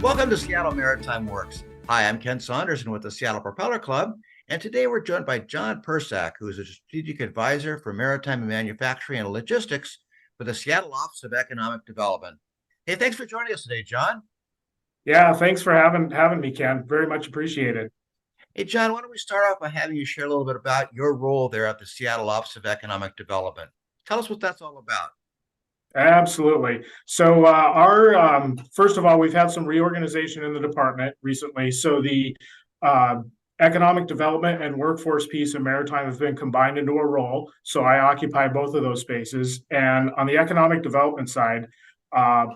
Welcome to Seattle Maritime Works. Hi, I'm Ken Saunderson with the Seattle Propeller Club, and today we're joined by John Persak, who is a strategic advisor for maritime manufacturing and logistics for the Seattle Office of Economic Development. Hey, thanks for joining us today, John. Yeah, thanks for having me, Ken. Very much appreciated. Hey, John, why don't we start off by having you share a little bit about your role there at the Seattle Office of Economic Development. Tell us what that's all about. Absolutely. So, our first of all, we've had some reorganization in the department recently. So the uh, economic development and workforce piece in maritime have been combined into a role. So I occupy both of those spaces. And on the economic development side, uh,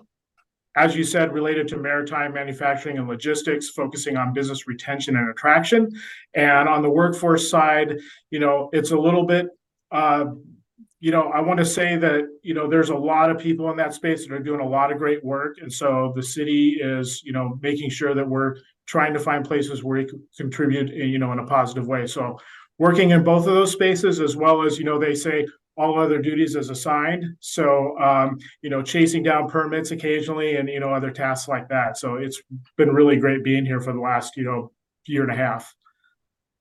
as you said, related to maritime manufacturing and logistics, focusing on business retention and attraction. And on the workforce side, it's a little bit, I want to say that, there's a lot of people in that space that are doing a lot of great work. And so the city is, making sure that we're trying to find places where we can contribute, in a positive way. So working in both of those spaces, as well as, they say, all other duties as assigned. So, chasing down permits occasionally and, other tasks like that. So it's been really great being here for the last, year and a half.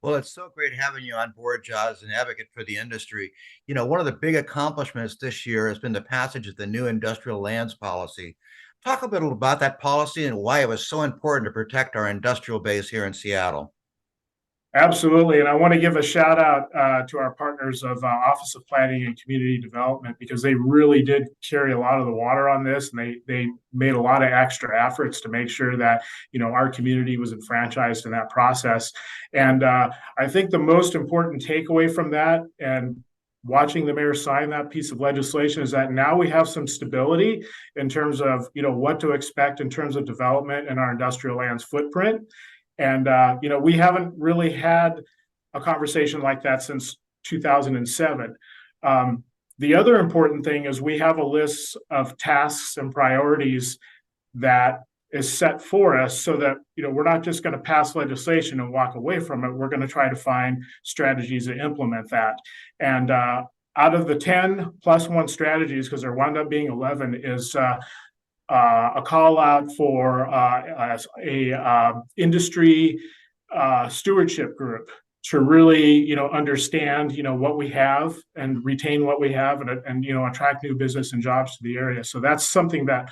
Well, it's so great having you on board, John, as an advocate for the industry. One of the big accomplishments this year has been the passage of the new industrial lands policy. Talk a bit about that policy and why it was so important to protect our industrial base here in Seattle. Absolutely. And I want to give a shout out to our partners of Office of Planning and Community Development, because they really did carry a lot of the water on this. And they made a lot of extra efforts to make sure that, our community was enfranchised in that process. And I think the most important takeaway from that, and watching the mayor sign that piece of legislation, is that now we have some stability in terms of, what to expect in terms of development in our industrial lands footprint. And, we haven't really had a conversation like that since 2007. The other important thing is we have a list of tasks and priorities that is set for us, so that, we're not just going to pass legislation and walk away from it. We're going to try to find strategies to implement that. And out of the 10 plus one strategies, because there wound up being 11, is a call out for a industry stewardship group to really, understand, what we have and retain what we have, and attract new business and jobs to the area. So that's something that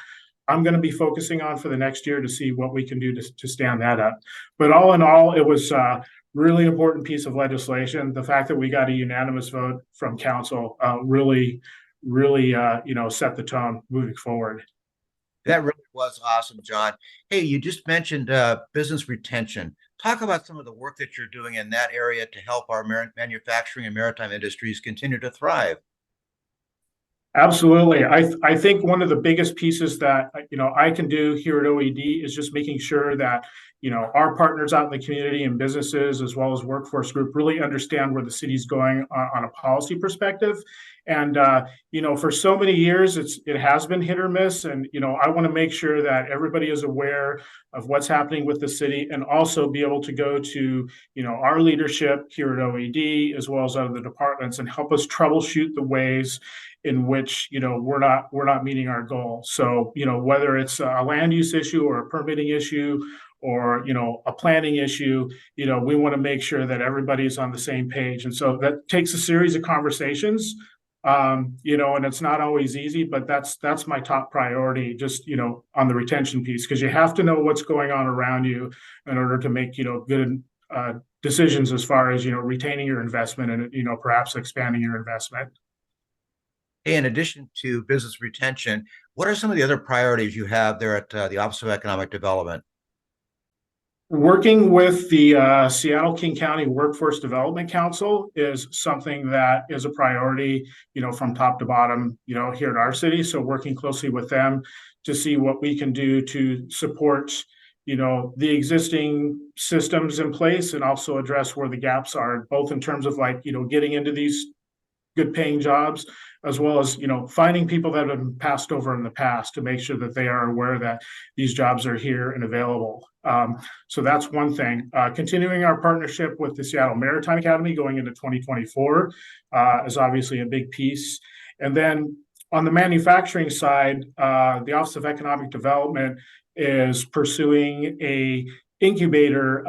I'm going to be focusing on for the next year, to see what we can do to stand that up. But all in all, it was a really important piece of legislation. The fact that we got a unanimous vote from council really set the tone moving forward. That really was awesome, John. Hey, you just mentioned business retention. Talk about some of the work that you're doing in that area to help our manufacturing and maritime industries continue to thrive. Absolutely. I think one of the biggest pieces that, I can do here at OED is just making sure that, our partners out in the community and businesses, as well as workforce group, really understand where the city's going on a policy perspective. And, for so many years, it has been hit or miss. And, I want to make sure that everybody is aware of what's happening with the city, and also be able to go to, our leadership here at OED, as well as other departments, and help us troubleshoot the ways in which, we're not meeting our goal. So, whether it's a land use issue or a permitting issue, or, a planning issue, we want to make sure that everybody's on the same page. And so that takes a series of conversations, and it's not always easy, but that's my top priority, just, on the retention piece, because you have to know what's going on around you in order to make, good decisions as far as, retaining your investment and, perhaps expanding your investment. In addition to business retention, what are some of the other priorities you have there at the Office of Economic Development? Working with the Seattle King County Workforce Development Council is something that is a priority, from top to bottom, here at our city. So working closely with them to see what we can do to support, the existing systems in place, and also address where the gaps are, both in terms of getting into these good paying jobs, as well as, finding people that have been passed over in the past, to make sure that they are aware that these jobs are here and available. So that's one thing. Continuing our partnership with the Seattle Maritime Academy going into 2024 is obviously a big piece. And then on the manufacturing side, the Office of Economic Development, is pursuing a incubator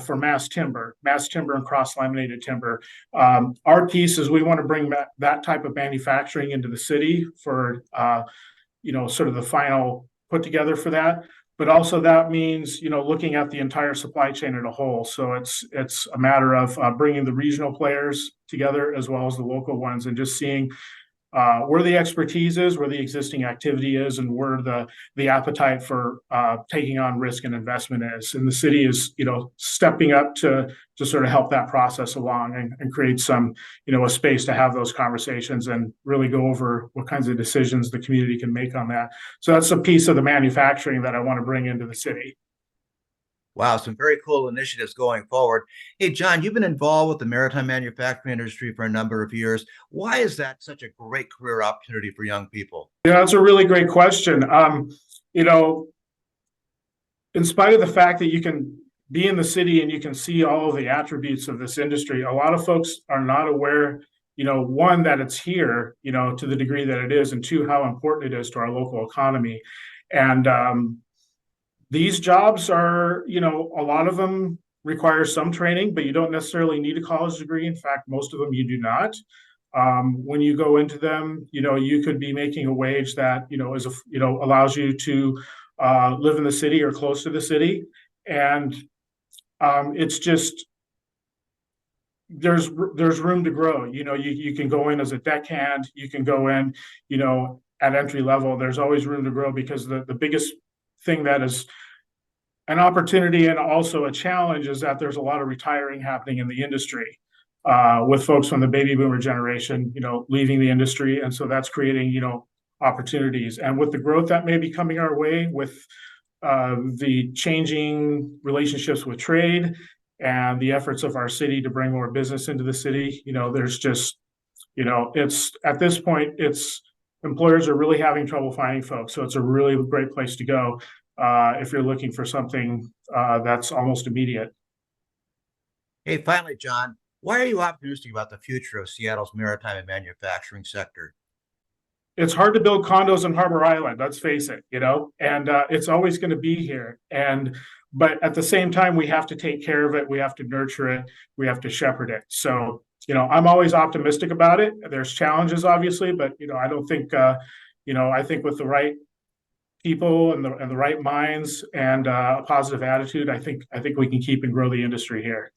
for mass timber and cross-laminated timber. Our piece is we want to bring that type of manufacturing into the city for sort of the final put together for that. But also that means looking at the entire supply chain as a whole. So it's a matter of bringing the regional players together as well as the local ones, and just seeing where the expertise is, where the existing activity is, and where the appetite for taking on risk and investment is. And the city is, stepping up to sort of help that process along, and create some, a space to have those conversations and really go over what kinds of decisions the community can make on that. So that's a piece of the manufacturing that I want to bring into the city. Wow, some very cool initiatives going forward. Hey, John, you've been involved with the maritime manufacturing industry for a number of years. Why is that such a great career opportunity for young people? Yeah, that's a really great question. You know, in spite of the fact that you can be in the city and you can see all of the attributes of this industry, a lot of folks are not aware, one, that it's here, to the degree that it is, and two, how important it is to our local economy. And these jobs are, a lot of them require some training, but you don't necessarily need a college degree. In fact, most of them you do not. When you go into them, you could be making a wage that, allows you to live in the city or close to the city. And it's just, there's room to grow. You can go in as a deckhand, you can go in, at entry level. There's always room to grow, because the biggest thing that is an opportunity and also a challenge is that there's a lot of retiring happening in the industry, with folks from the baby boomer generation, leaving the industry. And so that's creating, opportunities. And with the growth that may be coming our way, with the changing relationships with trade and the efforts of our city to bring more business into the city, there's just, it's at this point, it's employers are really having trouble finding folks. So it's a really great place to go if you're looking for something that's almost immediate. Hey, finally, John, why are you optimistic about the future of Seattle's maritime and manufacturing sector? It's hard to build condos on Harbor Island, let's face it, and it's always going to be here. But at the same time, we have to take care of it. We have to nurture it. We have to shepherd it. So, I'm always optimistic about it. There's challenges, obviously, but, I don't think, I think with the right people and the right minds and a positive attitude, I think we can keep and grow the industry here.